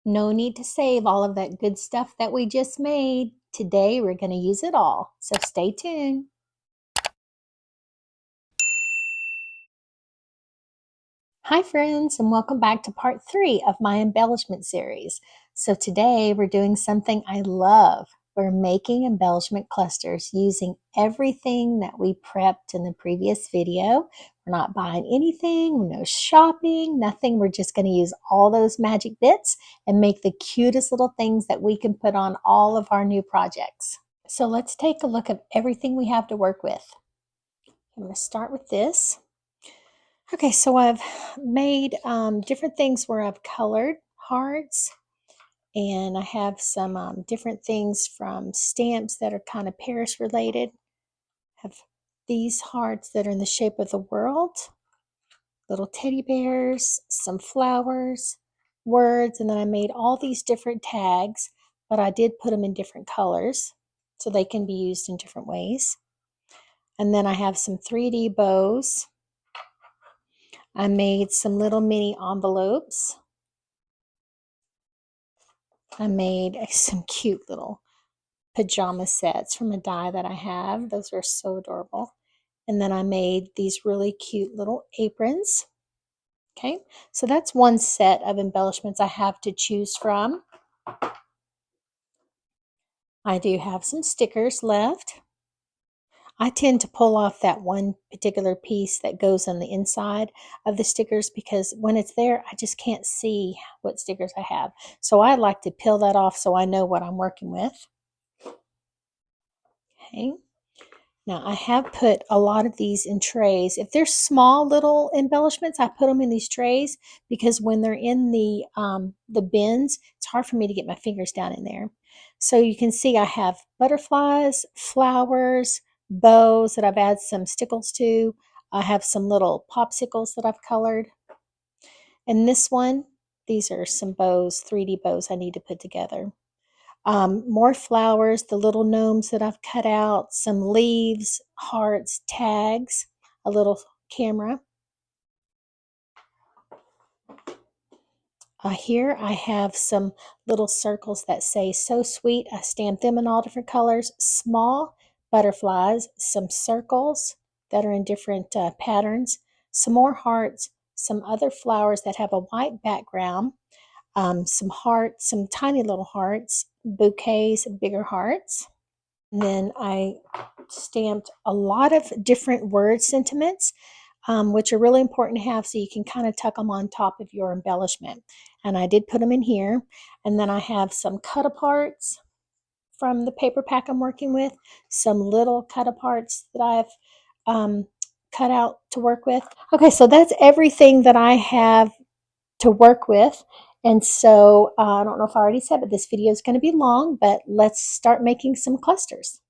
No need to save all of that good stuff that we just made. Today we're going to use it all, so stay tuned. Hi friends, and welcome back to part 3 of my embellishment series. So today we're doing something I love. We're making embellishment clusters using everything that we prepped in the previous video. We're not buying anything, no shopping, nothing. We're just going to use all those magic bits and make the cutest little things that we can put on all of our new projects. So let's take a look at everything we have to work with. I'm going to start with this. Okay, so I've made different things where I've colored hearts, and I have some different things from stamps that are kind of Paris related. I have these hearts that are in the shape of the world, little teddy bears, some flowers, words, and then I made all these different tags, but I did put them in different colors so they can be used in different ways. And then I have some 3D bows. I made some little mini envelopes. I made some cute little pajama sets from a die that I have. Those are so adorable. And then I made these really cute little aprons. Okay, so that's one set of embellishments I have to choose from. I do have some stickers left. I tend to pull off that one particular piece that goes on the inside of the stickers because when it's there, I just can't see what stickers I have. So I like to peel that off so I know what I'm working with. Okay. Now I have put a lot of these in trays. If they're small little embellishments, I put them in these trays because when they're in the bins, it's hard for me to get my fingers down in there. So you can see I have butterflies, flowers, bows that I've added some stickles to. I have some little popsicles that I've colored. And this one, these are some bows, 3D bows I need to put together. More flowers, the little gnomes that I've cut out, some leaves, hearts, tags, a little camera. Here I have some little circles that say "So Sweet." I stamped them in all different colors. Small butterflies, some circles that are in different patterns, some more hearts, some other flowers that have a white background, some hearts, some tiny little hearts, bouquets, bigger hearts. And then I stamped a lot of different word sentiments, which are really important to have so you can kind of tuck them on top of your embellishment. And I did put them in here. And then I have some cut aparts from the paper pack I'm working with, some little cut aparts that I've cut out to work with. Okay, so that's everything that I have to work with. And so I don't know if I already said, but this video is going to be long, but let's start making some clusters.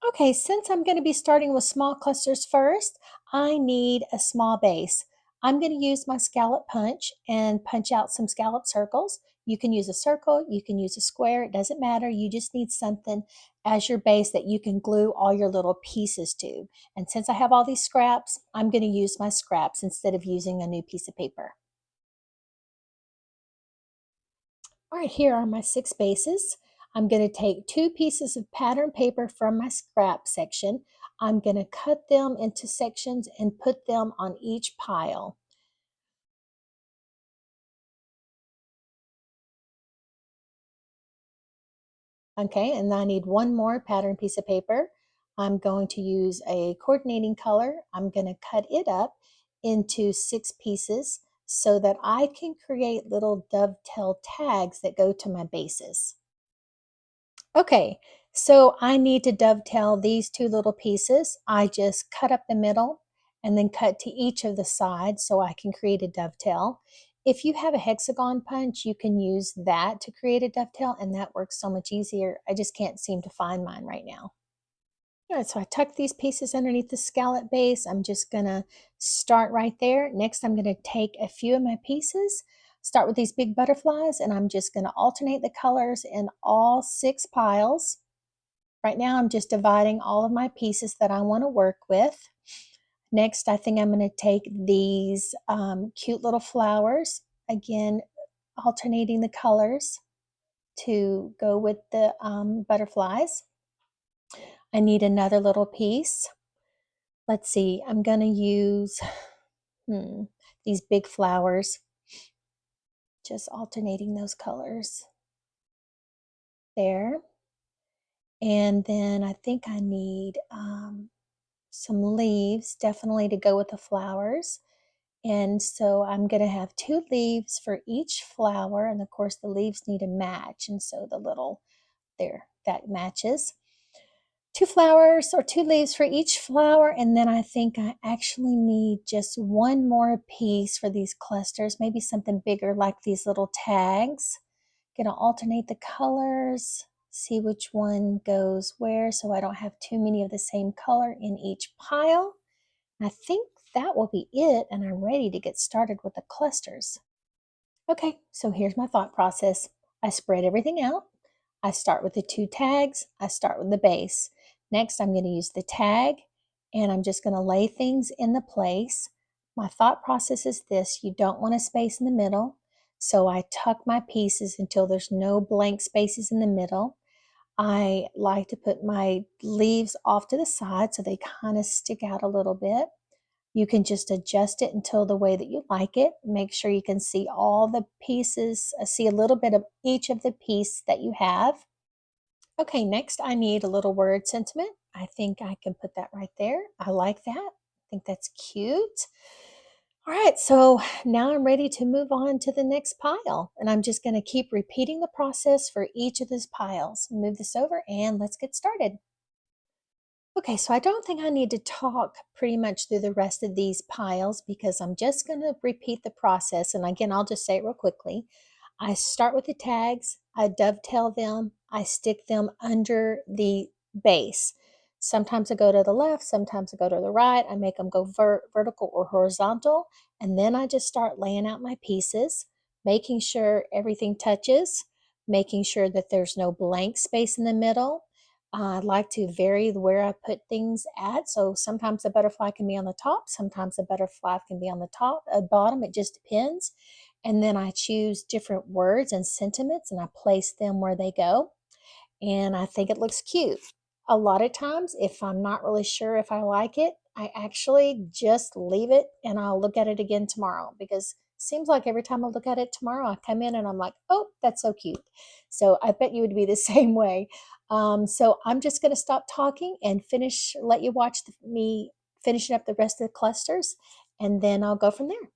Okay, since I'm going to be starting with small clusters first, I need a small base. I'm going to use my scallop punch and punch out some scallop circles. You can use a circle, you can use a square, it doesn't matter. You just need something as your base that you can glue all your little pieces to. And since I have all these scraps, I'm going to use my scraps instead of using a new piece of paper. All right, here are my 6 bases. I'm going to take 2 pieces of pattern paper from my scrap section. I'm going to cut them into sections and put them on each pile. Okay, and I need one more pattern piece of paper. I'm going to use a coordinating color. I'm going to cut it up into 6 pieces so that I can create little dovetail tags that go to my bases. Okay, so I need to dovetail these 2 little pieces. I just cut up the middle and then cut to each of the sides so I can create a dovetail. If you have a hexagon punch, you can use that to create a dovetail, and that works so much easier. I just can't seem to find mine right now. All right, so I tucked these pieces underneath the scallop base. I'm just gonna start right there. Next, I'm gonna take a few of my pieces, start with these big butterflies, and I'm just gonna alternate the colors in all 6 piles. Right now, I'm just dividing all of my pieces that I wanna work with. Next, I think I'm gonna take these cute little flowers. Again, alternating the colors to go with the butterflies. I need another little piece. Let's see, I'm going to use these big flowers, just alternating those colors there. And then I think I need some leaves, definitely to go with the flowers. And so I'm going to have 2 leaves for each flower. And of course, the leaves need a match. And so the little there, that matches. 2 flowers or 2 leaves for each flower. And then I think I actually need just one more piece for these clusters, maybe something bigger like these little tags. Gonna alternate the colors, see which one goes where so I don't have too many of the same color in each pile. And I think that will be it, and I'm ready to get started with the clusters. Okay, so here's my thought process. I spread everything out. I start with the 2 tags. I start with the base. Next, I'm going to use the tag, and I'm just going to lay things in the place. My thought process is this: you don't want a space in the middle, so I tuck my pieces until there's no blank spaces in the middle. I like to put my leaves off to the side so they kind of stick out a little bit. You can just adjust it until the way that you like it. Make sure you can see all the pieces, see a little bit of each of the piece that you have. Okay, next I need a little word sentiment. I think I can put that right there. I like that. I think that's cute. All right, so now I'm ready to move on to the next pile. And I'm just going to keep repeating the process for each of these piles. Move this over and let's get started. Okay, so I don't think I need to talk pretty much through the rest of these piles because I'm just going to repeat the process. And again, I'll just say it real quickly. I start with the tags, I dovetail them, I stick them under the base. Sometimes I go to the left, sometimes I go to the right. I make them go vertical or horizontal. And then I just start laying out my pieces, making sure everything touches, making sure that there's no blank space in the middle. I like to vary where I put things at. So sometimes a butterfly can be on the top, sometimes a butterfly can be on the top, bottom, it just depends. And then I choose different words and sentiments and I place them where they go. And I think it looks cute. A lot of times, if I'm not really sure if I like it, I actually just leave it and I'll look at it again tomorrow because it seems like every time I look at it tomorrow, I come in and I'm like, oh, that's so cute. So I bet you would be the same way. So I'm just going to stop talking and let you watch me finishing up the rest of the clusters, and then I'll go from there.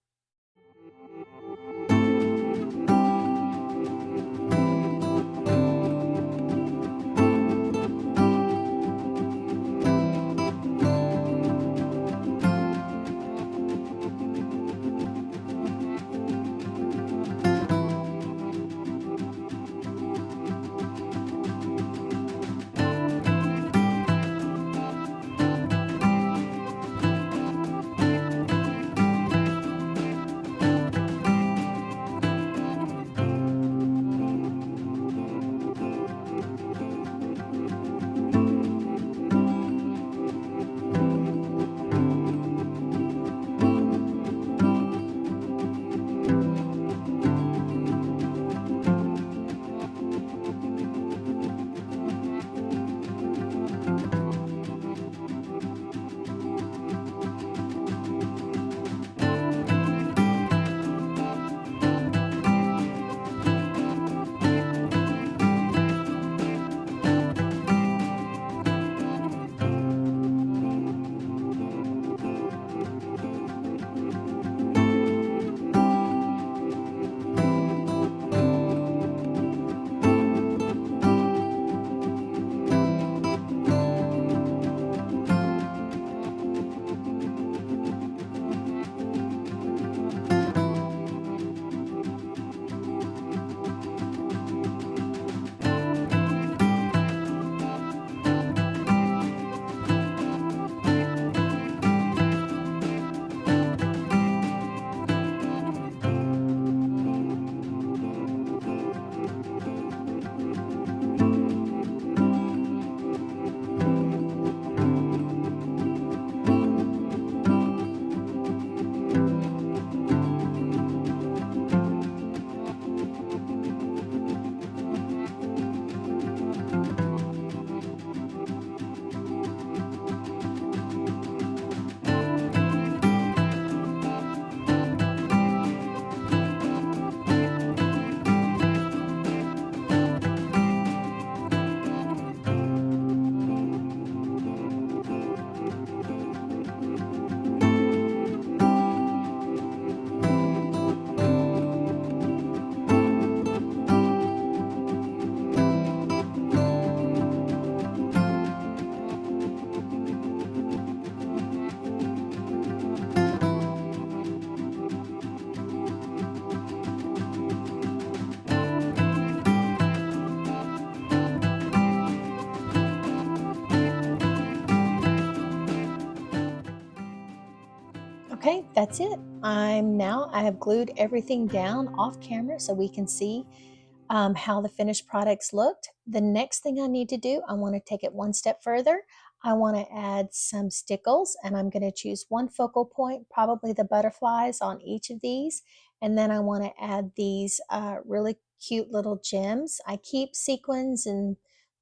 Okay, that's it. I have glued everything down off camera so we can see how the finished products looked. The next thing I need to do, I want to take it one step further. I want to add some stickles, and I'm going to choose one focal point, probably the butterflies on each of these. And then I want to add these really cute little gems. I keep sequins and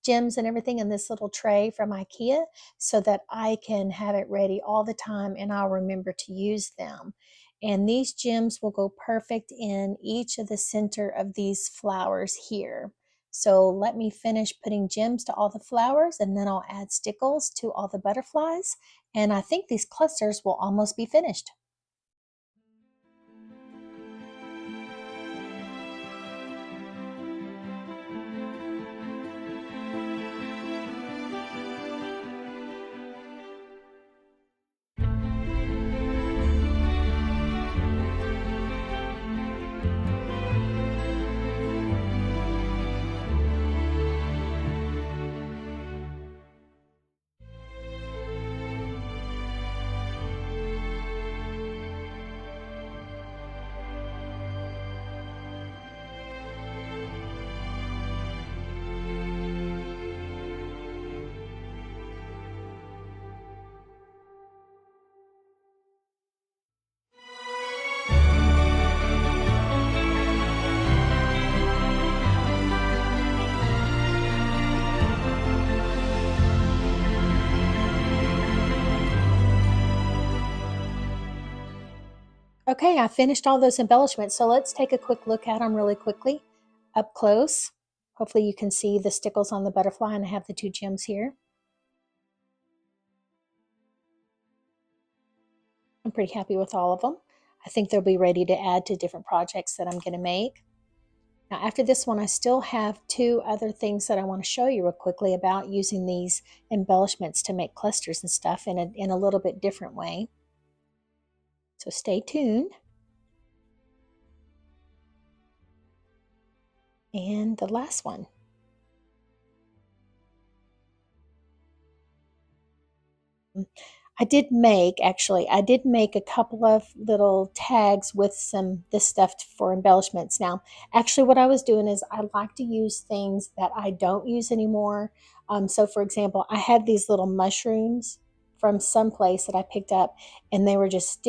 gems and everything in this little tray from IKEA so that I can have it ready all the time and I'll remember to use them. And these gems will go perfect in each of the center of these flowers here. So let me finish putting gems to all the flowers and then I'll add stickles to all the butterflies. And I think these clusters will almost be finished. Okay, I finished all those embellishments. So let's take a quick look at them really quickly up close. Hopefully you can see the stickles on the butterfly and I have the two gems here. I'm pretty happy with all of them. I think they'll be ready to add to different projects that I'm going to make. Now after this one, I still have two other things that I want to show you real quickly about using these embellishments to make clusters and stuff in a little bit different way. So stay tuned. And the last one. I did make a couple of little tags with this stuff for embellishments. Now, actually what I was doing is I like to use things that I don't use anymore. So for example, I had these little mushrooms from some place that I picked up and they were just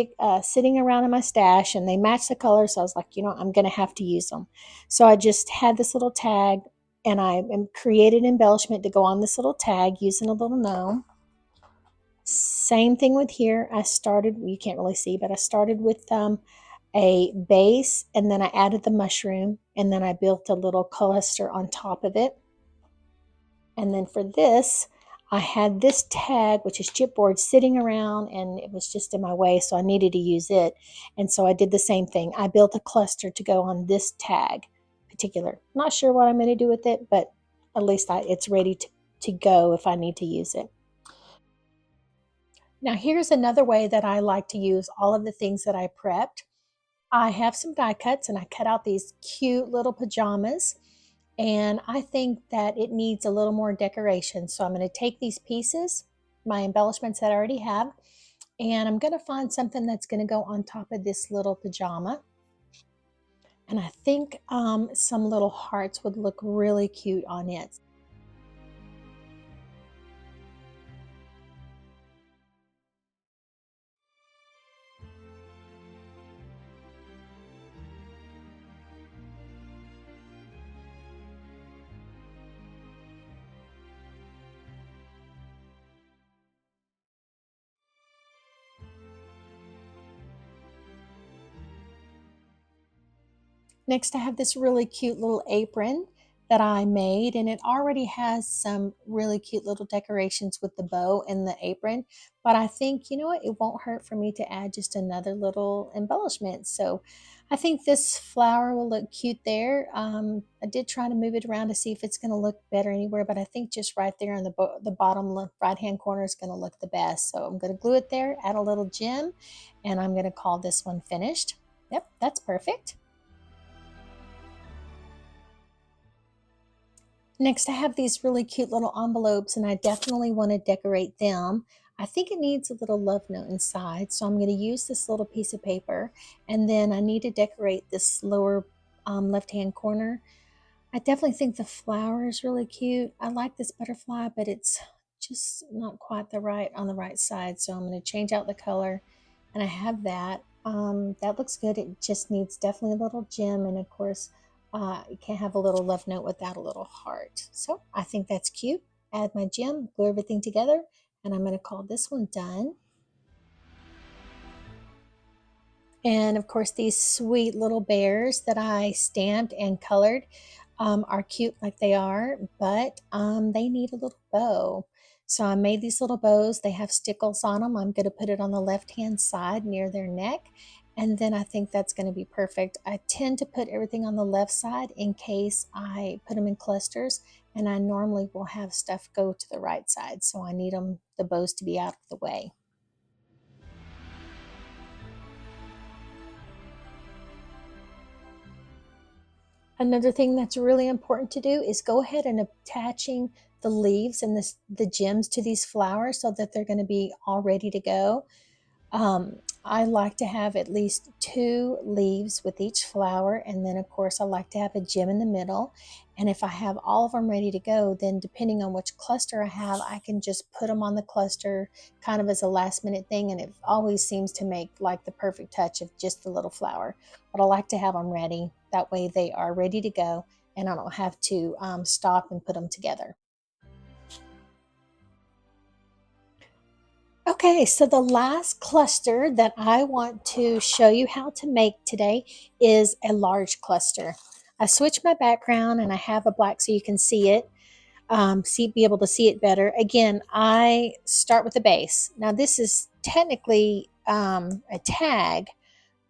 sitting around in my stash and they matched the color. So I was like, I'm going to have to use them. So I just had this little tag and I created an embellishment to go on this little tag using a little gnome. Same thing with here. You can't really see, but I started with a base and then I added the mushroom and then I built a little cluster on top of it. And then for this, I had this tag, which is chipboard, sitting around and it was just in my way, so I needed to use it. And so I did the same thing. I built a cluster to go on this tag particular. Not sure what I'm going to do with it, but at least it's ready to go if I need to use it. Now here's another way that I like to use all of the things that I prepped. I have some die cuts and I cut out these cute little pajamas and I think that it needs a little more decoration. So I'm going to take these pieces, my embellishments that I already have, and I'm going to find something that's going to go on top of this little pajama. And I think some little hearts would look really cute on it. Next, I have this really cute little apron that I made, and it already has some really cute little decorations with the bow and the apron. But I think, you know what, it won't hurt for me to add just another little embellishment. So I think this flower will look cute there. I did try to move it around to see if it's going to look better anywhere, but I think just right there in the bottom right hand corner is going to look the best. So I'm going to glue it there, add a little gem, and I'm going to call this one finished. Yep, that's perfect. Next, I have these really cute little envelopes and I definitely want to decorate them. I think it needs a little love note inside, so I'm going to use this little piece of paper, and then I need to decorate this lower left-hand corner. I definitely think the flower is really cute. I like this butterfly, but it's just not quite on the right side. So I'm going to change out the color, and I have that. That looks good. It just needs definitely a little gem, and of course, you can't have a little love note without a little heart. So I think that's cute. Add my gem, glue everything together, and I'm going to call this one done. And of course, these sweet little bears that I stamped and colored are cute like they are, but they need a little bow. So I made these little bows. They have stickles on them. I'm going to put it on the left-hand side near their neck. And then I think that's going to be perfect. I tend to put everything on the left side in case I put them in clusters. And I normally will have stuff go to the right side. So I need the bows to be out of the way. Another thing that's really important to do is go ahead and attaching the leaves and the gems to these flowers so that they're going to be all ready to go. I like to have at least 2 leaves with each flower, and then of course I like to have a gem in the middle. And if I have all of them ready to go, then depending on which cluster I have, I can just put them on the cluster kind of as a last minute thing, and it always seems to make like the perfect touch of just the little flower. But I like to have them ready. That way they are ready to go, and I don't have to stop and put them together. Okay, so the last cluster that I want to show you how to make today is a large cluster. I switched my background and I have a black so you can see it, be able to see it better. Again, I start with the base. Now this is technically a tag,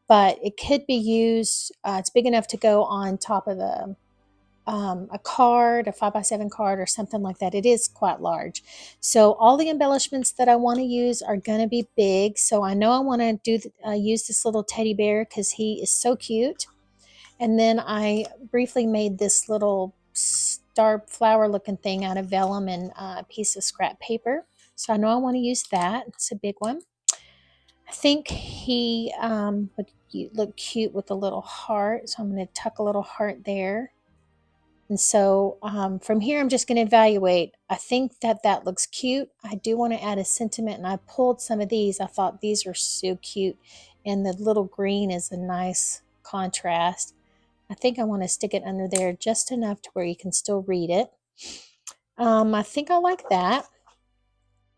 but it could be used, it's big enough to go on top of a card, a 5x7 card, or something like that. It is quite large. So all the embellishments that I want to use are going to be big. So I know I want to use this little teddy bear because he is so cute. And then I briefly made this little star flower looking thing out of vellum and a piece of scrap paper. So I know I want to use that. It's a big one. I think he would look cute with a little heart. So I'm going to tuck a little heart there. And so from here, I'm just going to evaluate. I think that looks cute. I do want to add a sentiment, and I pulled some of these. I thought these were so cute, and the little green is a nice contrast. I think I want to stick it under there just enough to where you can still read it. I think I like that.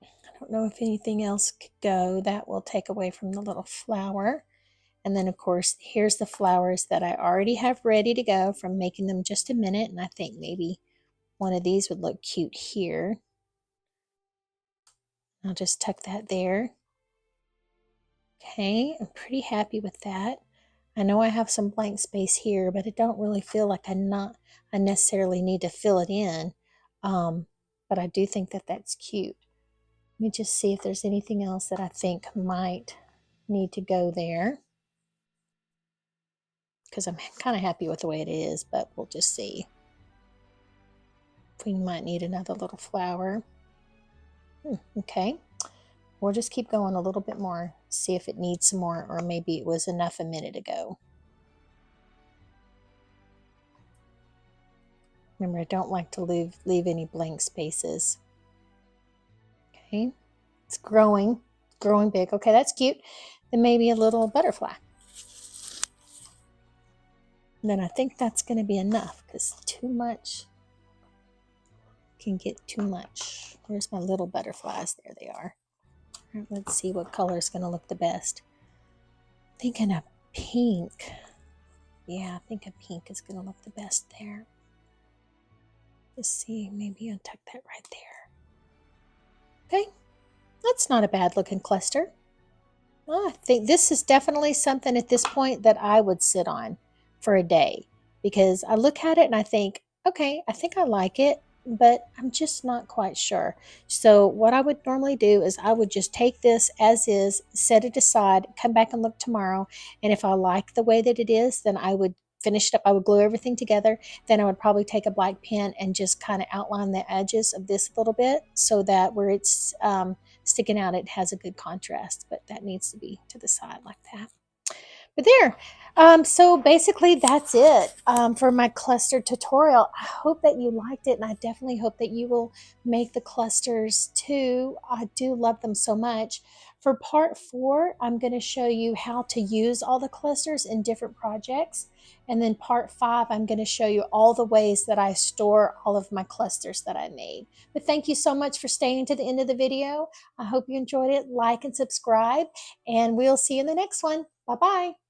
I don't know if anything else could go. That will take away from the little flower. And then, of course, here's the flowers that I already have ready to go from making them just a minute. And I think maybe one of these would look cute here. I'll just tuck that there. Okay, I'm pretty happy with that. I know I have some blank space here, but I don't really feel like I necessarily need to fill it in. But I do think that that's cute. Let me just see if there's anything else that I think might need to go there, because I'm kind of happy with the way it is, but we'll just see. We might need another little flower. Okay, we'll just keep going a little bit more, see if it needs some more, or maybe it was enough a minute ago. Remember, I don't like to leave any blank spaces. Okay, it's growing big. Okay, that's cute. Then maybe a little butterfly. And then I think that's going to be enough, because too much can get too much. Where's my little butterflies? There they are. All right, let's see what color is going to look the best. Thinking a pink. Yeah, I think a pink is going to look the best there. Let's see, maybe I'll tuck that right there. Okay, that's not a bad looking cluster. Well, I think this is definitely something at this point that I would sit on for a day, because I look at it and I think, okay, I think I like it, but I'm just not quite sure. So what I would normally do is I would just take this as is, set it aside, come back and look tomorrow. And if I like the way that it is, then I would finish it up. I would glue everything together. Then I would probably take a black pen and just kind of outline the edges of this a little bit, so that where it's sticking out, it has a good contrast, but that needs to be to the side like that. But there, so basically that's it for my cluster tutorial. I hope that you liked it, and I definitely hope that you will make the clusters too. I do love them so much. For part 4, I'm going to show you how to use all the clusters in different projects. And then part 5, I'm going to show you all the ways that I store all of my clusters that I made. But thank you so much for staying to the end of the video. I hope you enjoyed it. Like and subscribe, and we'll see you in the next one. Bye-bye.